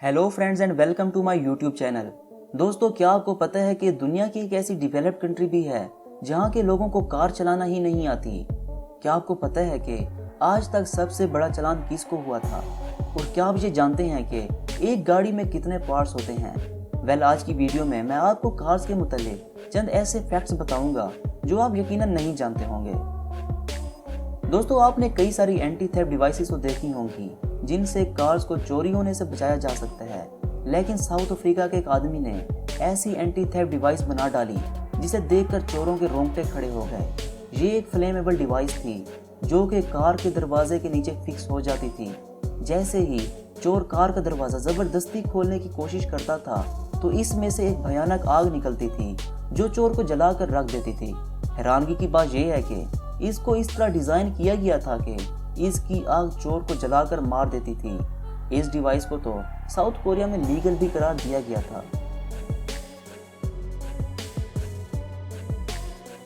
Hello friends and welcome to my YouTube channel. दोस्तों, क्या आपको पता है कि दुनिया की एक ऐसी डेवलप्ड कंट्री भी है जहां के लोगों को कार चलाना ही नहीं आती। क्या आपको पता है कि आज तक सबसे बड़ा चालान किसको हुआ था? और क्या आप ये जानते हैं कि एक गाड़ी में कितने पार्ट्स होते हैं? आज की वीडियो में मैं आपको कार्स के मुतालिक चंद ऐसे फैक्ट्स बताऊंगा जो आप यकीनन नहीं जानते होंगे। दोस्तों, आपने कई सारी एंटी थेफ्ट डिवाइसेस तो देखी होंगी जिनसे कार्स को चोरी होने से बचाया जा सकता है, लेकिन साउथ अफ्रीका के एक आदमी ने ऐसी एंटी थेफ्ट डिवाइस बना डाली जिसे देखकर चोरों के रोंगटे खड़े हो गए। ये एक फ्लेमेबल डिवाइस थी जो कि कार के दरवाजे के नीचे फिक्स हो जाती थी। जैसे ही चोर कार का दरवाजा जबरदस्ती खोलने की कोशिश करता था तो इसमें से एक भयानक आग निकलती थी जो चोर को जलाकर रख देती थी। हैरानगी की बात यह है कि इसको इस तरह डिजाइन किया गया था कि इसकी आग चोर को जलाकर मार देती थी। इस डिवाइस को तो साउथ कोरिया में लीगल भी करार दिया गया था।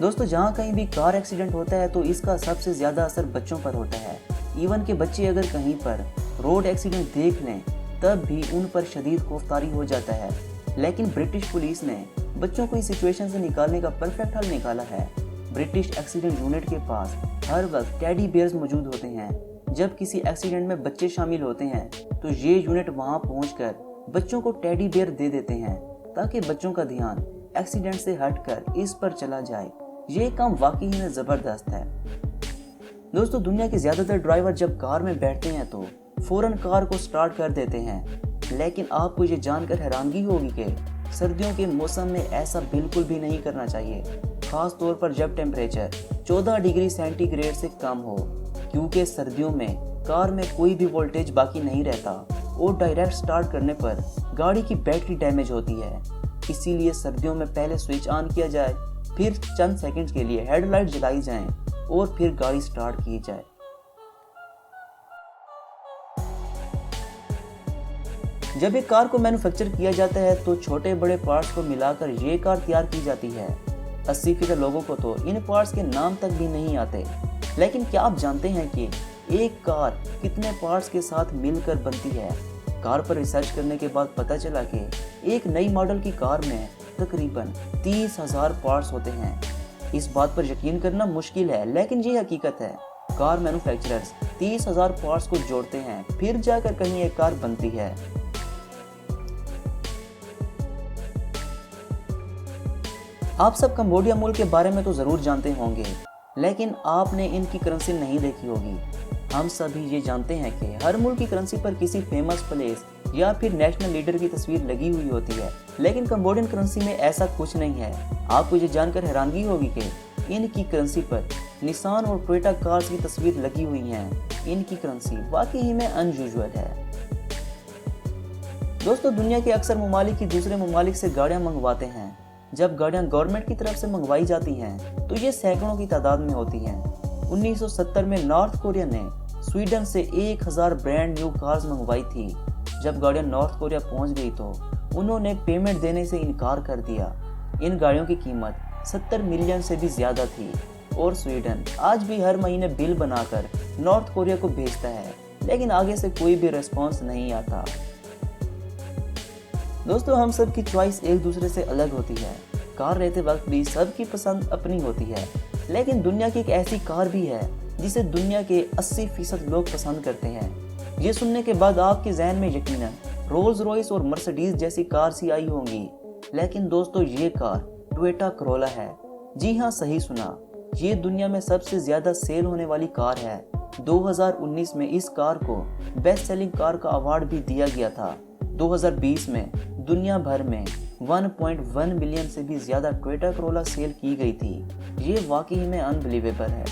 दोस्तों, जहां कहीं भी कार एक्सीडेंट होता है तो इसका सबसे ज्यादा असर बच्चों पर होता है। इवन के बच्चे अगर कहीं पर रोड एक्सीडेंट देख लें तब भी उन पर शदीद खौफतारी हो जाता है। लेकिन ब्रिटिश पुलिस ने बच्चों को इस सिचुएशन से निकालने का परफेक्ट हल निकाला है। ब्रिटिश एक्सीडेंट यूनिट के पास हर वक्त टेडी बियर्स मौजूद होते हैं। जब किसी एक्सीडेंट में बच्चे शामिल होते हैं तो ये यूनिट वहां पहुंचकर बच्चों को टेडी बियर दे देते हैं ताकि बच्चों का ध्यान एक्सीडेंट से हटकर इस पर चला जाए। ये काम वाकई में जबरदस्त है। दोस्तों, दुनिया के ज्यादातर ड्राइवर जब कार में बैठते हैं तो फौरन कार को स्टार्ट कर देते हैं, लेकिन आपको ये जानकर हैरानगी होगी कि सर्दियों के मौसम में ऐसा बिल्कुल भी नहीं करना चाहिए, खास तौर पर जब टेम्परेचर 14 डिग्री सेंटीग्रेड से कम हो, क्योंकि सर्दियों में कार में कोई भी वोल्टेज बाकी नहीं रहता और डायरेक्ट स्टार्ट करने पर गाड़ी की बैटरी डैमेज होती है। इसीलिए सर्दियों में पहले स्विच ऑन किया जाए, फिर चंद सेकंड्स के लिए हेडलाइट जलाई जाएं और फिर गाड़ी स्टार्ट की जाए। जब एक कार को मैन्युफैक्चर किया जाता है तो छोटे बड़े पार्ट्स को मिलाकर ये कार तैयार की जाती है। 80% लोगों को तो इन पार्ट्स के नाम तक भी नहीं आते। लेकिन क्या आप जानते हैं कि एक कार कितने पार्ट्स के साथ मिलकर बनती है? कार पर रिसर्च करने के बाद पता चला कि एक नई मॉडल की कार में तकरीबन 30,000 पार्ट्स होते हैं। इस बात पर यकीन करना मुश्किल है, लेकिन ये हकीकत है। कार मैन्युफैक्चरर्स 30,000 पार्ट्स को जोड़ते हैं, फिर जाकर कहीं एक कार बनती है। आप सब कंबोडिया मुल्क के बारे में तो ज़रूर जानते होंगे, लेकिन आपने इनकी करेंसी नहीं देखी होगी। हम सभी ये जानते हैं कि हर मुल्क की करेंसी पर किसी फेमस प्लेस या फिर नेशनल लीडर की तस्वीर लगी हुई होती है, लेकिन कंबोडियन करेंसी में ऐसा कुछ नहीं है। आपको ये जानकर हैरानगी होगी कि इनकी करेंसी पर निसान और टोयोटा कार्स की तस्वीर लगी हुई है। इनकी करेंसी वाकई ही में अनयूजुअल है। दोस्तों, दुनिया के अक्सर ममालिक ही दूसरे ममालिक से गाड़ियाँ मंगवाते हैं। जब गाड़ियां गवर्नमेंट की तरफ से मंगवाई जाती हैं तो ये सैकड़ों की तादाद में होती हैं। 1970 में नॉर्थ कोरिया ने स्वीडन से 1000 ब्रांड न्यू कार्स मंगवाई थी। जब गाड़ियां नॉर्थ कोरिया पहुंच गई तो उन्होंने पेमेंट देने से इनकार कर दिया। इन गाड़ियों की कीमत 70 मिलियन से भी ज्यादा थी और स्वीडन आज भी हर महीने बिल बनाकर नॉर्थ कोरिया को भेजता है, लेकिन आगे से कोई भी रिस्पॉन्स नहीं आता। दोस्तों, हम सब की चॉइस एक दूसरे से अलग होती है। कार लेते वक्त भी सबकी पसंद अपनी होती है, लेकिन दुनिया की एक ऐसी कार भी है जिसे दुनिया के 80% लोग पसंद करते हैं। ये सुनने के बाद आपके जहन में यकीनन रोल्स रॉयस और मर्सिडीज जैसी कार सी आई होंगी, लेकिन दोस्तों ये कार टोयोटा करोला है। जी हाँ, सही सुना, ये दुनिया में सबसे ज्यादा सेल होने वाली कार है। 2019 में इस कार को बेस्ट सेलिंग कार का अवार्ड भी दिया गया था। 2020 में दुनिया भर में 1.1 मिलियन से भी ज्यादा टोयोटा करोला सेल की गई थी। ये वाकई में अनबिलीवेबल है।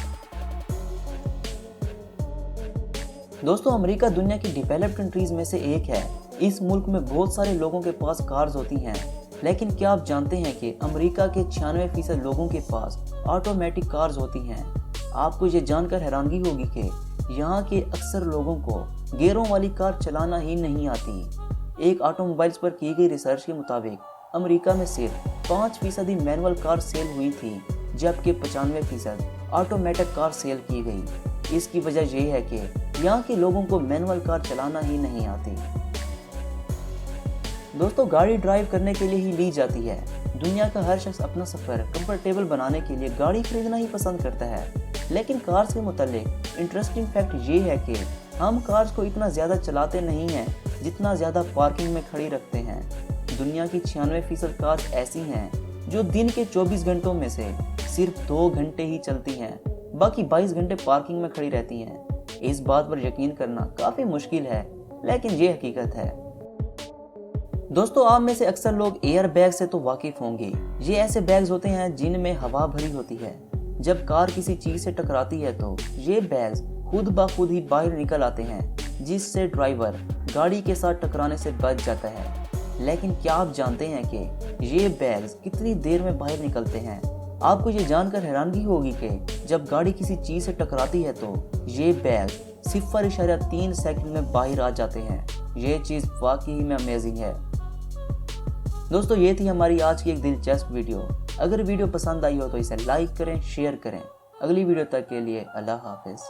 दोस्तों, अमेरिका दुनिया की डेवलप्ड कंट्रीज में से एक है। इस मुल्क में बहुत सारे लोगों के पास कार्स होती हैं, लेकिन क्या आप जानते हैं कि अमेरिका के 96% लोगों के पास ऑटोमेटिक कार्स होती हैं? आपको ये जानकर हैरानगी होगी कि यहाँ के अक्सर लोगों को गियरों वाली कार चलाना ही नहीं आती। एक ऑटोमोबाइल्स पर की गई रिसर्च के मुताबिक अमेरिका में सिर्फ 5% मैनुअल कार सेल हुई थी, जबकि 95% ऑटोमेटिक कार सेल की गई। इसकी वजह यह है कि यहाँ के लोगों को मैनुअल कार चलाना ही नहीं आती। दोस्तों, गाड़ी ड्राइव करने के लिए ही ली जाती है। दुनिया का हर शख्स अपना सफ़र कंफर्टेबल बनाने के लिए गाड़ी खरीदना ही पसंद करता है। लेकिन कार्स के मुतालिक इंटरेस्टिंग फैक्ट ये है कि हम कार्स को इतना ज़्यादा चलाते नहीं हैं जितना ज़्यादा पार्किंग में खड़ी रखते हैं। दुनिया की 96% कार्स ऐसी हैं जो दिन के 24 घंटों में से सिर्फ 2 घंटे ही चलती हैं, बाकी 22 घंटे पार्किंग में खड़ी रहती हैं। इस बात पर यकीन करना काफ़ी मुश्किल है, लेकिन ये हकीकत है। दोस्तों, आप में से अक्सर लोग एयर बैग से तो वाकिफ होंगे। ये ऐसे बैग्स होते हैं जिनमें हवा भरी होती है। जब कार किसी चीज से टकराती है तो ये बैग्स खुद ब खुद ही बाहर निकल आते हैं, जिससे ड्राइवर गाड़ी के साथ टकराने से बच जाता है। लेकिन क्या आप जानते हैं कि ये बैग्स कितनी देर में बाहर निकलते हैं? आपको ये जानकर हैरानगी होगी कि जब गाड़ी किसी चीज से टकराती है तो ये बैग 0.3 सेकंड में बाहर आ जाते हैं। ये चीज़ वाकई में अमेजिंग है। दोस्तों, ये थी हमारी आज की एक दिलचस्प वीडियो। अगर वीडियो पसंद आई हो तो इसे लाइक करें, शेयर करें। अगली वीडियो तक के लिए अल्लाह हाफिज़।